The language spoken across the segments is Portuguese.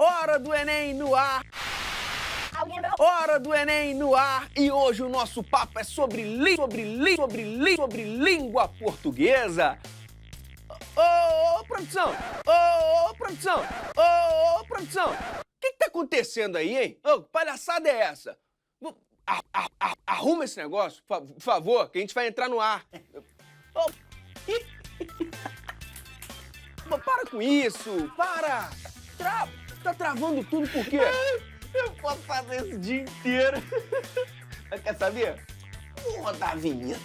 Hora do Enem no ar! Hora do Enem no ar! E hoje o nosso papo é sobre língua portuguesa. Ô, produção! Ô, produção! Ô, produção! O que tá acontecendo aí, hein? Ô, que palhaçada é essa? Arruma esse negócio, por favor, que a gente vai entrar no ar. Ô, para com isso! Para! Tá travando tudo por quê? Eu posso fazer isso o dia inteiro. Mas quer saber? Vou rodar a vinheta.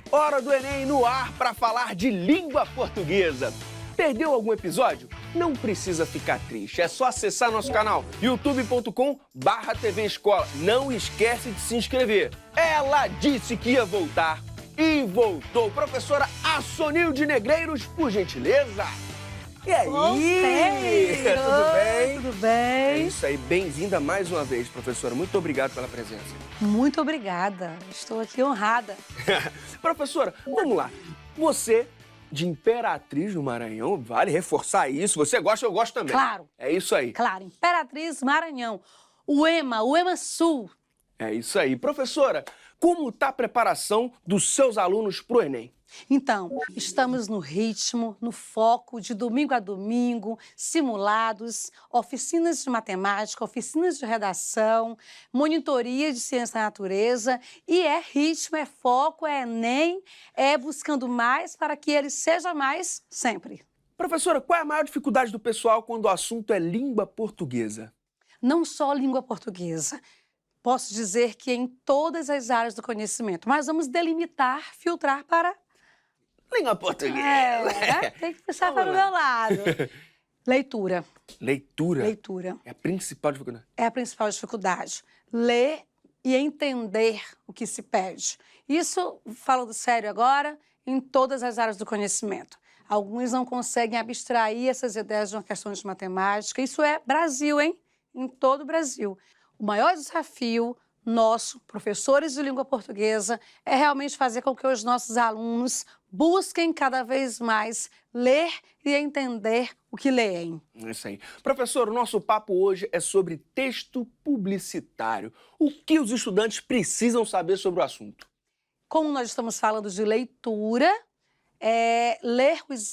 Hora do Enem no ar para falar de língua portuguesa. Perdeu algum episódio? Não precisa ficar triste, é só acessar nosso canal youtube.com/TV Escola. Não esquece de se inscrever. Ela disse que ia voltar e voltou. Professora Assonilde Negreiros, por gentileza. E aí? Tudo bem? Tudo bem? É isso aí, bem-vinda mais uma vez, professora. Muito obrigado pela presença. Muito obrigada, estou aqui honrada. Professora, vamos lá. Você, de Imperatriz do Maranhão, vale reforçar isso. Você gosta, eu gosto também. Claro. É isso aí. Claro, Imperatriz Maranhão. o EMA Sul. É isso aí. Professora, como está a preparação dos seus alunos para o Enem? Então, estamos no ritmo, no foco de domingo a domingo, simulados, oficinas de matemática, oficinas de redação, monitoria de ciência da natureza, e é ritmo, é foco, é Enem, é buscando mais para que ele seja mais sempre. Professora, qual é a maior dificuldade do pessoal quando o assunto é língua portuguesa? Não só língua portuguesa. Posso dizer que em todas as áreas do conhecimento, mas vamos delimitar, filtrar para... Língua portuguesa. Tem que puxar para o meu lado. Leitura. Leitura? Leitura. É a principal dificuldade. É a principal dificuldade. Ler e entender o que se pede. Isso, falando sério agora, em todas as áreas do conhecimento. Alguns não conseguem abstrair essas ideias de uma questão de matemática. Isso é Brasil, hein? Em todo o Brasil. O maior desafio nosso, professores de língua portuguesa, é realmente fazer com que os nossos alunos busquem cada vez mais ler e entender o que leem. Isso aí. Professor, o nosso papo hoje é sobre texto publicitário. O que os estudantes precisam saber sobre o assunto? Como nós estamos falando de leitura,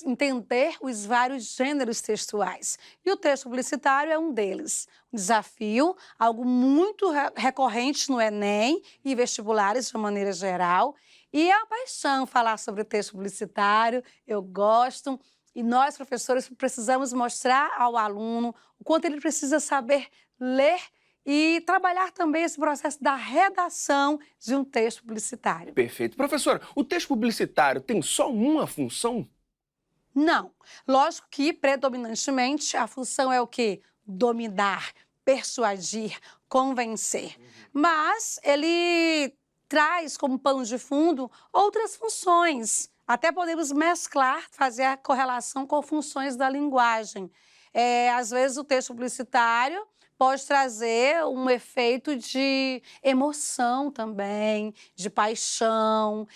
entender os vários gêneros textuais. E o texto publicitário é um deles. Um desafio, algo muito recorrente no Enem e vestibulares de uma maneira geral. E é uma paixão falar sobre o texto publicitário, eu gosto. E nós, professores, precisamos mostrar ao aluno o quanto ele precisa saber ler e trabalhar também esse processo da redação de um texto publicitário. Perfeito. Professora, o texto publicitário tem só uma função? Não. Lógico que, predominantemente, a função é o quê? Dominar, persuadir, convencer. Mas ele traz como pano de fundo outras funções. Até podemos mesclar, fazer a correlação com funções da linguagem. Às vezes, o texto publicitário pode trazer um efeito de emoção também, de paixão.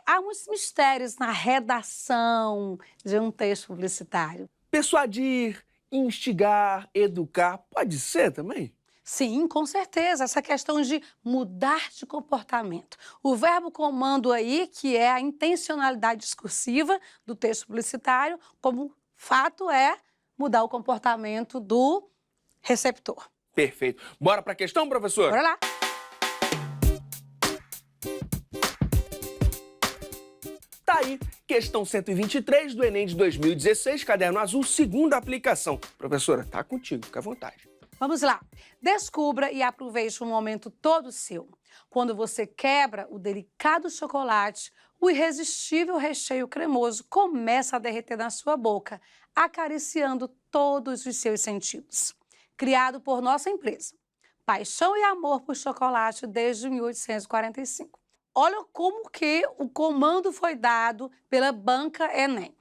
Há muitos mistérios na redação de um texto publicitário. Persuadir, instigar, educar, pode ser também? Sim, com certeza. Essa questão de mudar de comportamento. O verbo comando aí, que é a intencionalidade discursiva do texto publicitário, como fato é mudar o comportamento do receptor. Perfeito. Bora para a questão, professor? Bora lá. Tá aí, questão 123 do Enem de 2016, caderno azul, segunda aplicação. Professora, tá contigo, fica à vontade. Vamos lá. Descubra e aproveite um momento todo seu. Quando você quebra o delicado chocolate, o irresistível recheio cremoso começa a derreter na sua boca, acariciando todos os seus sentidos. Criado por nossa empresa. Paixão e amor por chocolate desde 1845. Olha como que o comando foi dado pela banca Enem.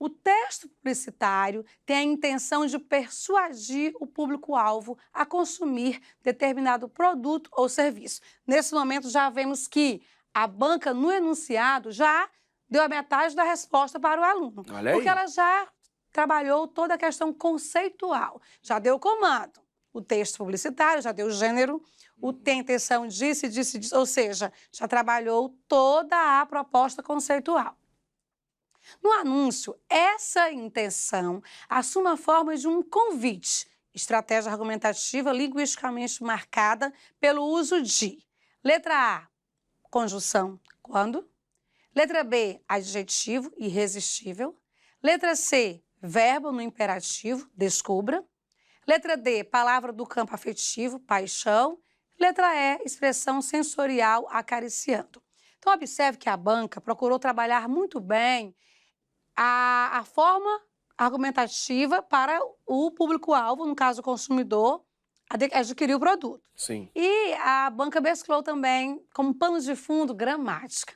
O texto publicitário tem a intenção de persuadir o público-alvo a consumir determinado produto ou serviço. Nesse momento, já vemos que a banca, no enunciado, já deu a metade da resposta para o aluno. Olha aí. Porque ela já trabalhou toda a questão conceitual, já deu o comando. O texto publicitário já deu o gênero, tem intenção disso, ou seja, já trabalhou toda a proposta conceitual. No anúncio, essa intenção assume a forma de um convite, estratégia argumentativa linguisticamente marcada pelo uso de letra A, conjunção quando, letra B, adjetivo irresistível, letra C, verbo no imperativo, descubra, letra D, palavra do campo afetivo, paixão, letra E, expressão sensorial acariciando. Então, observe que a banca procurou trabalhar muito bem a forma argumentativa para o público-alvo, no caso o consumidor, adquirir o produto. Sim. E a banca mesclou também, como pano de fundo, gramática.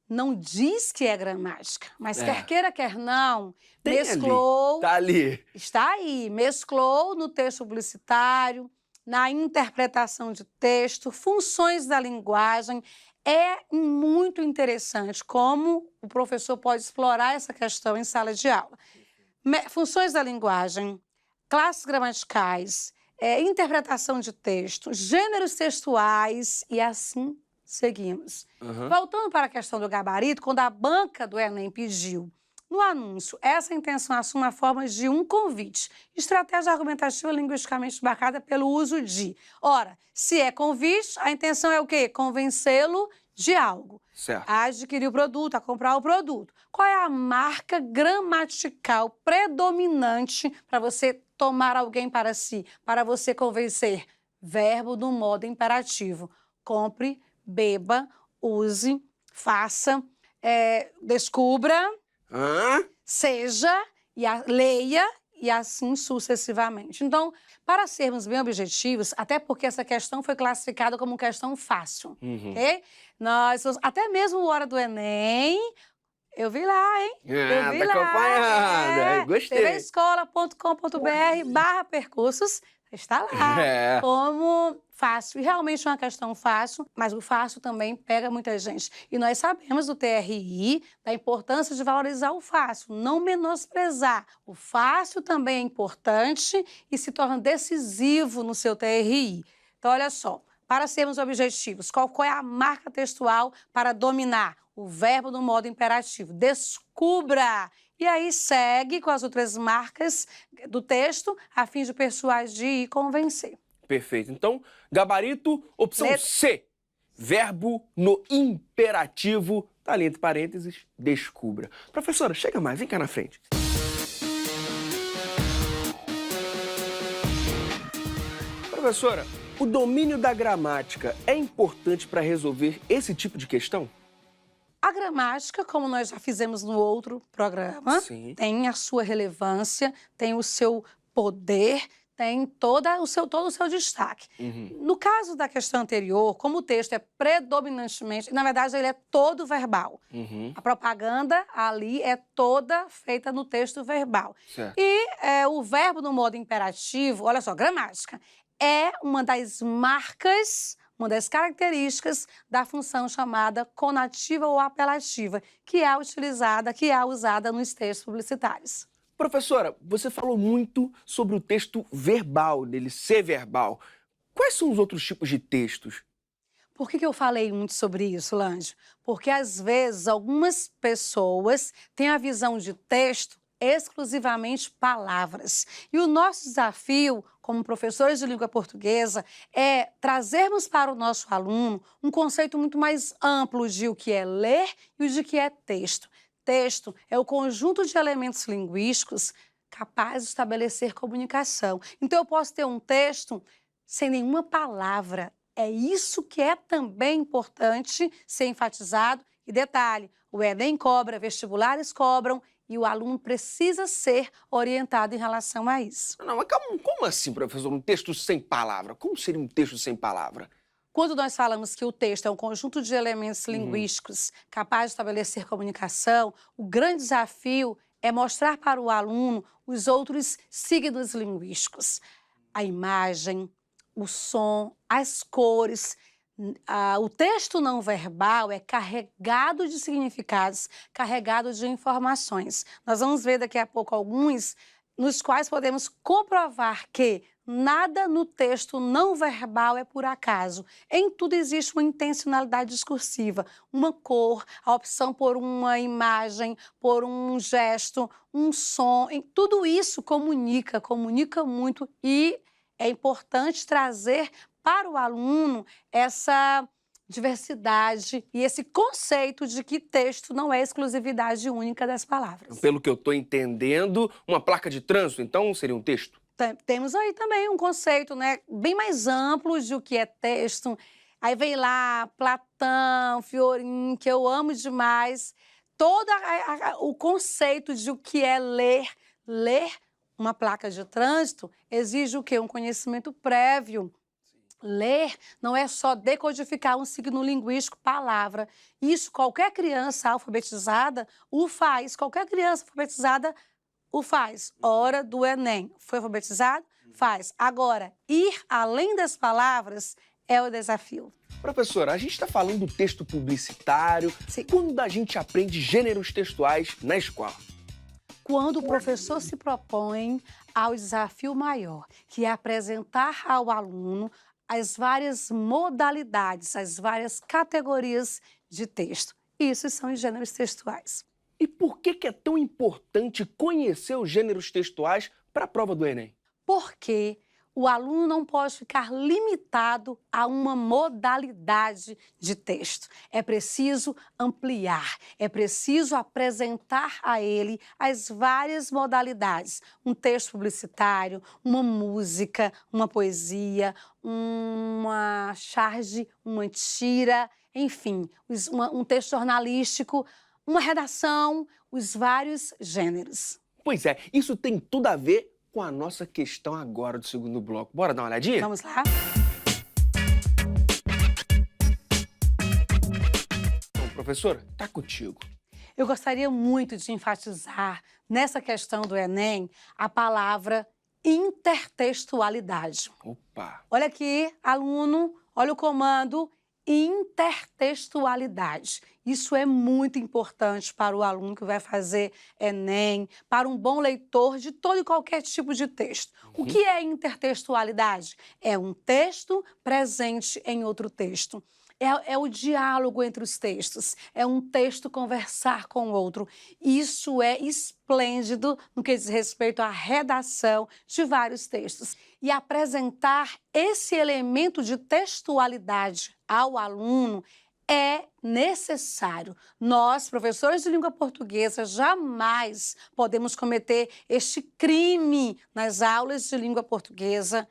Não diz que é gramática, mas quer queira, quer não, Tem mesclou... Ali, tá ali. Está aí, mesclou no texto publicitário, na interpretação de texto, funções da linguagem. É muito interessante como o professor pode explorar essa questão em sala de aula. Funções da linguagem, classes gramaticais, interpretação de texto, gêneros textuais e assim seguimos. Voltando para a questão do gabarito, quando a banca do Enem pediu no anúncio, essa intenção assume a forma de um convite. Estratégia argumentativa linguisticamente marcada pelo uso de. Ora, se é convite, a intenção é o quê? Convencê-lo de algo. Certo. A adquirir o produto, a comprar o produto. Qual é a marca gramatical predominante para você tomar alguém para si, para você convencer? Verbo no modo imperativo. Compre, beba, use, faça, descubra... seja, leia e assim sucessivamente. Então, para sermos bem objetivos, até porque essa questão foi classificada como questão fácil, ok? Até mesmo o Hora do Enem, eu vi lá, hein? Eu vi tá acompanhando. Gostei. tvescola.com.br/percursos, está lá como fácil. E realmente é uma questão fácil, mas o fácil também pega muita gente. E nós sabemos do TRI da importância de valorizar o fácil, não menosprezar. O fácil também é importante e se torna decisivo no seu TRI. Então, olha só, para sermos objetivos, qual é a marca textual para dominar? O verbo no modo imperativo. Descubra! E aí segue com as outras marcas do texto, a fim de persuadir e convencer. Perfeito. Então, gabarito, opção C. Verbo no imperativo, tá ali entre parênteses, descubra. Professora, chega mais, vem cá na frente. Professora, o domínio da gramática é importante para resolver esse tipo de questão? A gramática, como nós já fizemos no outro programa, tem a sua relevância, tem o seu poder, tem todo o seu destaque. No caso da questão anterior, como o texto é predominantemente, na verdade ele é todo verbal. A propaganda ali é toda feita no texto verbal. Certo. E o verbo no modo imperativo, olha só, gramática, é uma das marcas, uma das características da função chamada conativa ou apelativa, que é usada nos textos publicitários. Professora, você falou muito sobre o texto verbal, dele ser verbal. Quais são os outros tipos de textos? Por que eu falei muito sobre isso, Lange? Porque, às vezes, algumas pessoas têm a visão de texto exclusivamente palavras. E o nosso desafio, como professores de língua portuguesa, é trazermos para o nosso aluno um conceito muito mais amplo de o que é ler e de o que é texto. Texto é o conjunto de elementos linguísticos capazes de estabelecer comunicação. Então, eu posso ter um texto sem nenhuma palavra. É isso que é também importante ser enfatizado. E detalhe, o Enem cobra, vestibulares cobram, e o aluno precisa ser orientado em relação a isso. Não, mas como assim, professor, um texto sem palavra? Como seria um texto sem palavra? Quando nós falamos que o texto é um conjunto de elementos linguísticos capaz de estabelecer comunicação, o grande desafio é mostrar para o aluno os outros signos linguísticos. A imagem, o som, as cores. O texto não verbal é carregado de significados, carregado de informações. Nós vamos ver daqui a pouco alguns nos quais podemos comprovar que nada no texto não verbal é por acaso. Em tudo existe uma intencionalidade discursiva, uma cor, a opção por uma imagem, por um gesto, um som. Tudo isso comunica muito, e é importante trazer para o aluno essa diversidade e esse conceito de que texto não é exclusividade única das palavras. Pelo que eu estou entendendo, uma placa de trânsito, então, seria um texto? Temos aí também um conceito, né, bem mais amplo de o que é texto. Aí vem lá Platão, Fiorin, que eu amo demais. Todo o conceito de o que é ler. Ler uma placa de trânsito exige o quê? Um conhecimento prévio. Ler não é só decodificar um signo linguístico, palavra. Isso qualquer criança alfabetizada o faz. Qualquer criança alfabetizada o faz. Hora do Enem. Foi alfabetizado? Faz. Agora, ir além das palavras é o desafio. Professora, a gente está falando do texto publicitário. Sim. Quando a gente aprende gêneros textuais na escola? Quando o professor se propõe ao desafio maior, que é apresentar ao aluno as várias modalidades, as várias categorias de texto. Isso são os gêneros textuais. E por que é tão importante conhecer os gêneros textuais para a prova do Enem? Porque o aluno não pode ficar limitado a uma modalidade de texto. É preciso ampliar, é preciso apresentar a ele as várias modalidades. Um texto publicitário, uma música, uma poesia, uma charge, uma tira, enfim, um texto jornalístico, uma redação, os vários gêneros. Pois é, isso tem tudo a ver com a nossa questão agora do segundo bloco. Bora dar uma olhadinha? Vamos lá? Então, professora, tá contigo. Eu gostaria muito de enfatizar nessa questão do Enem a palavra intertextualidade. Opa! Olha aqui, aluno, olha o comando intertextualidade. Isso é muito importante para o aluno que vai fazer Enem, para um bom leitor de todo e qualquer tipo de texto. O que é intertextualidade? É um texto presente em outro texto. É o diálogo entre os textos, é um texto conversar com o outro. Isso é esplêndido no que diz respeito à redação de vários textos. E apresentar esse elemento de textualidade ao aluno é necessário. Nós, professores de língua portuguesa, jamais podemos cometer este crime nas aulas de língua portuguesa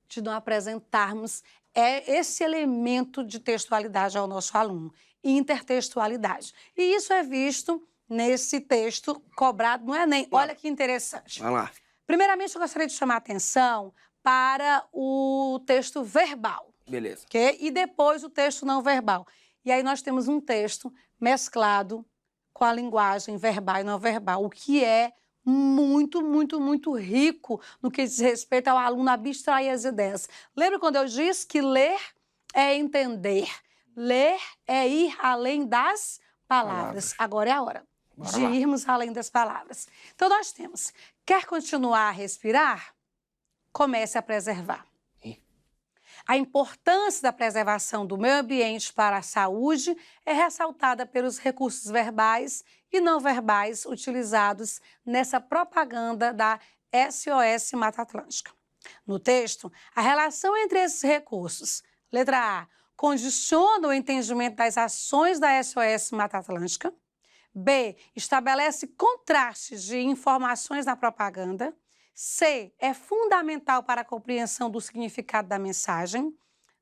de não apresentarmos esse elemento de textualidade ao nosso aluno, intertextualidade. E isso é visto nesse texto cobrado no Enem. Olha que interessante. Vai lá. Primeiramente, eu gostaria de chamar a atenção para o texto verbal. Beleza. Okay? E depois o texto não verbal. E aí nós temos um texto mesclado com a linguagem verbal e não verbal, o que é muito rico no que diz respeito ao aluno abstrair as ideias. Lembra quando eu disse que ler é entender, ler é ir além das palavras. Agora é a hora de irmos além das palavras. Então nós temos, quer continuar a respirar? Comece a preservar. A importância da preservação do meio ambiente para a saúde é ressaltada pelos recursos verbais e não verbais utilizados nessa propaganda da SOS Mata Atlântica. No texto, a relação entre esses recursos, letra A, condiciona o entendimento das ações da SOS Mata Atlântica. B, estabelece contrastes de informações na propaganda. C, é fundamental para a compreensão do significado da mensagem.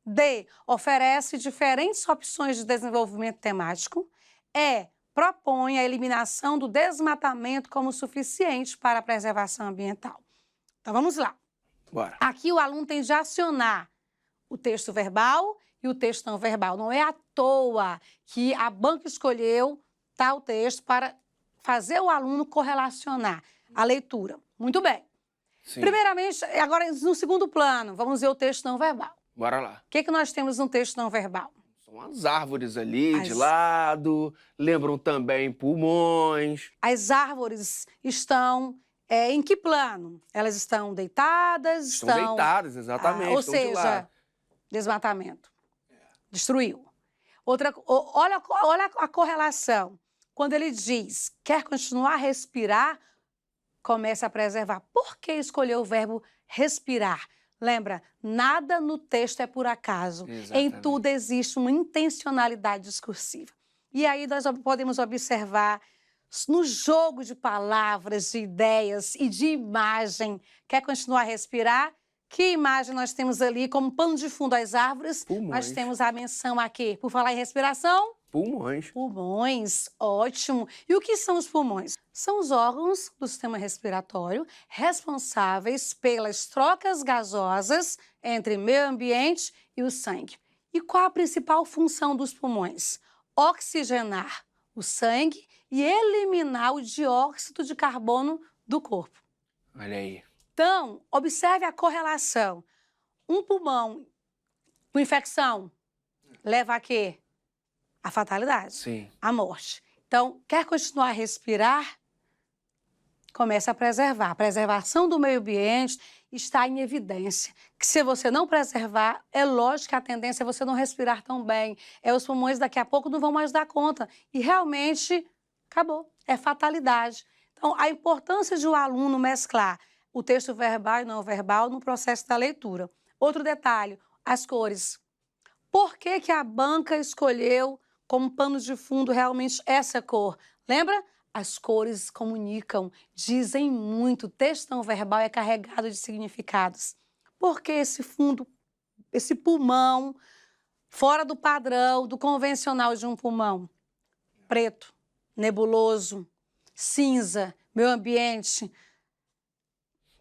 D, oferece diferentes opções de desenvolvimento temático. E, propõe a eliminação do desmatamento como suficiente para a preservação ambiental. Então, vamos lá. Bora. Aqui o aluno tem de acionar o texto verbal e o texto não verbal. Não é à toa que a banca escolheu tal texto para fazer o aluno correlacionar a leitura. Muito bem. Sim. Primeiramente, agora no segundo plano, vamos ver o texto não verbal. Bora lá. O que nós temos no texto não verbal? São as árvores ali de As- lado, lembram também pulmões. As árvores estão em que plano? Elas estão deitadas? Estão deitadas, exatamente. Ou estão de seja, lado. desmatamento. Destruiu. Olha a correlação. Quando ele diz, quer continuar a respirar, começa a preservar. Por que escolheu o verbo respirar? Lembra, nada no texto é por acaso. Em Exatamente. tudo existe uma intencionalidade discursiva. E aí nós podemos observar no jogo de palavras, de ideias e de imagem. Quer continuar a respirar? Que imagem nós temos ali como pano de fundo as árvores? Pulmões. Nós temos a menção aqui, por falar em respiração, Pulmões. pulmões, ótimo. E o que são os pulmões? São os órgãos do sistema respiratório responsáveis pelas trocas gasosas entre meio ambiente e o sangue. E qual a principal função dos pulmões? Oxigenar o sangue e eliminar o dióxido de carbono do corpo. Olha aí. Então, observe a correlação. Um pulmão com infecção leva a quê? A fatalidade, Sim. a morte. Então, quer continuar a respirar? Começa a preservar. A preservação do meio ambiente está em evidência. Que se você não preservar, é lógico que a tendência é você não respirar tão bem. Os pulmões daqui a pouco não vão mais dar conta. E realmente, acabou. É fatalidade. Então, a importância de o aluno mesclar o texto verbal e não verbal no processo da leitura. Outro detalhe, as cores. Por que a banca escolheu como pano de fundo realmente essa cor? Lembra? As cores comunicam, dizem muito. O texto não verbal é carregado de significados. Por que esse fundo, esse pulmão, fora do padrão, do convencional de um pulmão? Preto, nebuloso, cinza, meio ambiente,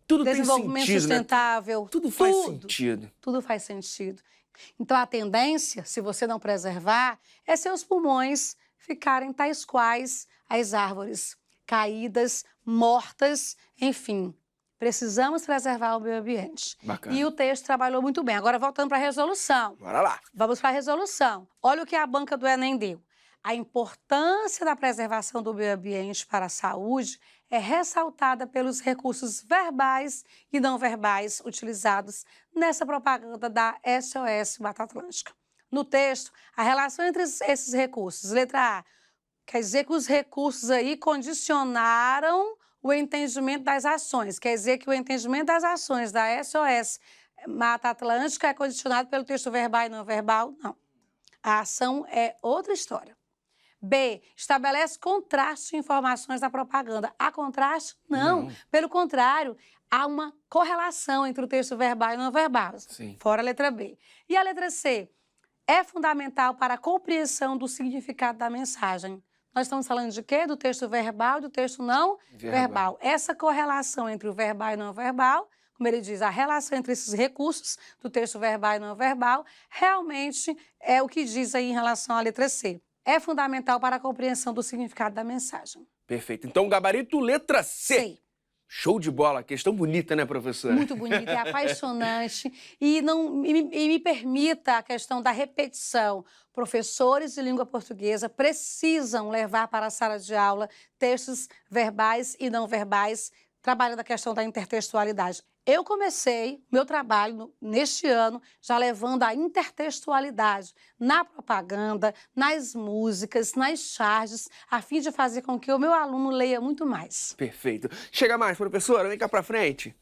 Tudo tem desenvolvimento sentido, né? sustentável. Tudo faz sentido. Tudo faz sentido. Então, a tendência, se você não preservar, é seus pulmões ficarem tais quais as árvores, caídas, mortas, enfim. Precisamos preservar o meio ambiente. Bacana. E o texto trabalhou muito bem. Agora, voltando para a resolução. Bora lá. Vamos para a resolução. Olha o que a banca do Enem deu. A importância da preservação do meio ambiente para a saúde é ressaltada pelos recursos verbais e não verbais utilizados nessa propaganda da SOS Mata Atlântica. No texto, a relação entre esses recursos, letra A, quer dizer que os recursos aí condicionaram o entendimento das ações, quer dizer que o entendimento das ações da SOS Mata Atlântica é condicionado pelo texto verbal e não verbal? Não. A ação é outra história. B, estabelece contraste de informações da propaganda. Há contraste? Não. Pelo contrário, há uma correlação entre o texto verbal e não verbal. Sim. Fora a letra B. E a letra C? É fundamental para a compreensão do significado da mensagem. Nós estamos falando de quê? Do texto verbal e do texto não verbal. Essa correlação entre o verbal e não verbal, como ele diz, a relação entre esses recursos do texto verbal e não verbal, realmente é o que diz aí em relação à letra C. É fundamental para a compreensão do significado da mensagem. Perfeito. Então, gabarito letra C. C. Show de bola. Questão bonita, né, professora? Muito bonita, é apaixonante. E me permita a questão da repetição. Professores de língua portuguesa precisam levar para a sala de aula textos verbais e não verbais, trabalhando a questão da intertextualidade. Eu comecei meu trabalho neste ano já levando a intertextualidade na propaganda, nas músicas, nas charges, a fim de fazer com que o meu aluno leia muito mais. Perfeito. Chega mais, professora. Vem cá pra frente.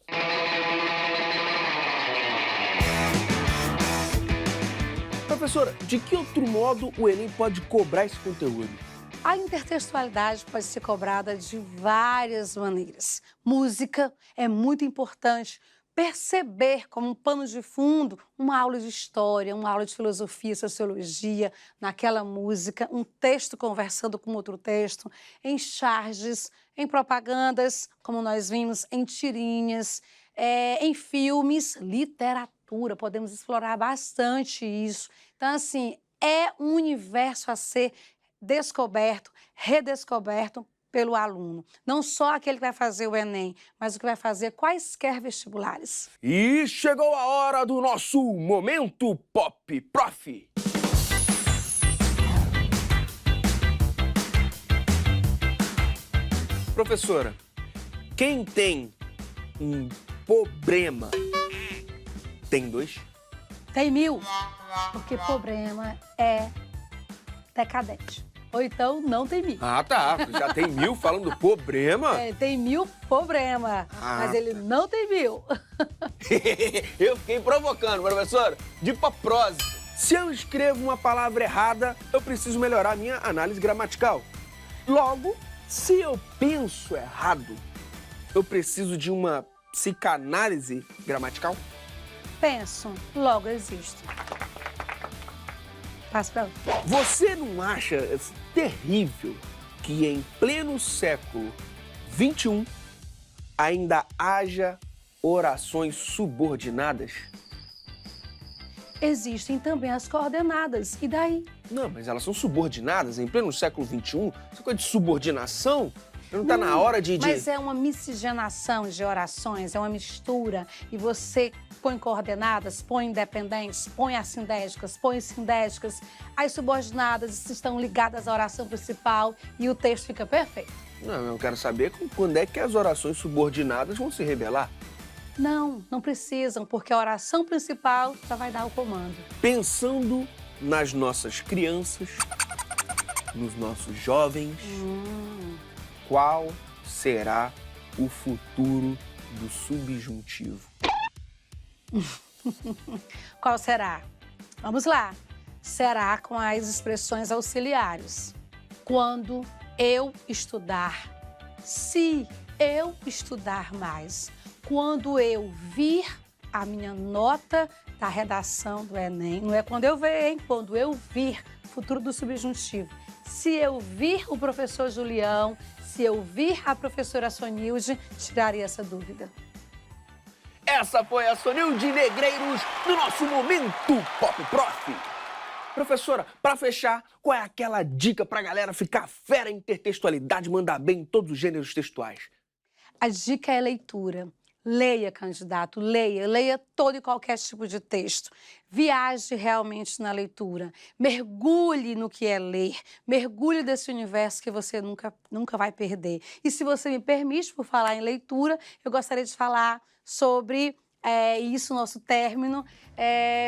Professora, de que outro modo o Enem pode cobrar esse conteúdo? A intertextualidade pode ser cobrada de várias maneiras. Música é muito importante. Perceber como um pano de fundo uma aula de história, uma aula de filosofia, sociologia, naquela música, um texto conversando com outro texto, em charges, em propagandas, como nós vimos, em tirinhas, em filmes, literatura, podemos explorar bastante isso. Então, assim, é um universo a ser descoberto, redescoberto pelo aluno. Não só aquele que vai fazer o Enem, mas o que vai fazer quaisquer vestibulares. E chegou a hora do nosso Momento Pop Prof. Professora, quem tem um problema tem dois? Tem 1000, porque problema é decadente. Ou então não tem 1000. Ah, tá. Já tem 1000 falando problema? É, tem 1000 problema, mas ele não tem 1000. Eu fiquei provocando, professora, de prosa. Se eu escrevo uma palavra errada, eu preciso melhorar minha análise gramatical. Logo, se eu penso errado, eu preciso de uma psicanálise gramatical? Penso, logo existo. Passa pra outro. Você não acha terrível que em pleno século XXI ainda haja orações subordinadas? Existem também as coordenadas. E daí? Não, mas elas são subordinadas em pleno século XXI. Essa coisa de subordinação, não está na hora de... Mas é uma miscigenação de orações, é uma mistura. E você põe coordenadas, põe independentes, põe assindéticas, põe sindéticas. As subordinadas estão ligadas à oração principal e o texto fica perfeito. Não, eu quero saber quando é que as orações subordinadas vão se rebelar. Não, não precisam, porque a oração principal já vai dar o comando. Pensando nas nossas crianças, nos nossos jovens, qual será o futuro do subjuntivo? Qual será? Vamos lá. Será com as expressões auxiliares. Quando eu estudar, se eu estudar mais, quando eu vir a minha nota da redação do Enem, não é quando eu ver, hein? Quando eu vir, futuro do subjuntivo. Se eu vir o professor Julião, se eu vir a professora Sonilde, tiraria essa dúvida. Essa foi a Sonilde Negreiros no nosso Momento Pop Prof. Professora, para fechar, qual é aquela dica pra galera ficar fera em intertextualidade, mandar bem em todos os gêneros textuais? A dica é leitura. Leia, candidato, leia todo e qualquer tipo de texto. Viaje realmente na leitura. Mergulhe no que é ler. Mergulhe desse universo que você nunca vai perder. E se você me permite, por falar em leitura, eu gostaria de falar sobre isso, nosso término.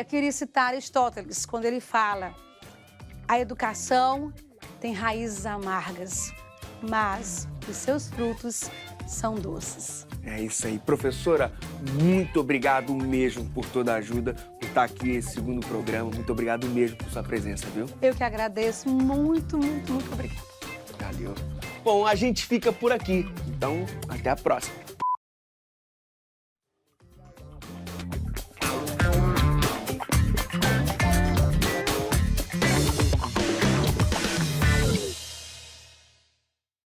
Queria citar Aristóteles, quando ele fala: a educação tem raízes amargas, mas os seus frutos são doces. É isso aí. Professora, muito obrigado mesmo por toda a ajuda, por estar aqui nesse segundo programa. Muito obrigado mesmo por sua presença, viu? Eu que agradeço. Muito obrigada. Valeu. Bom, a gente fica por aqui. Então, até a próxima.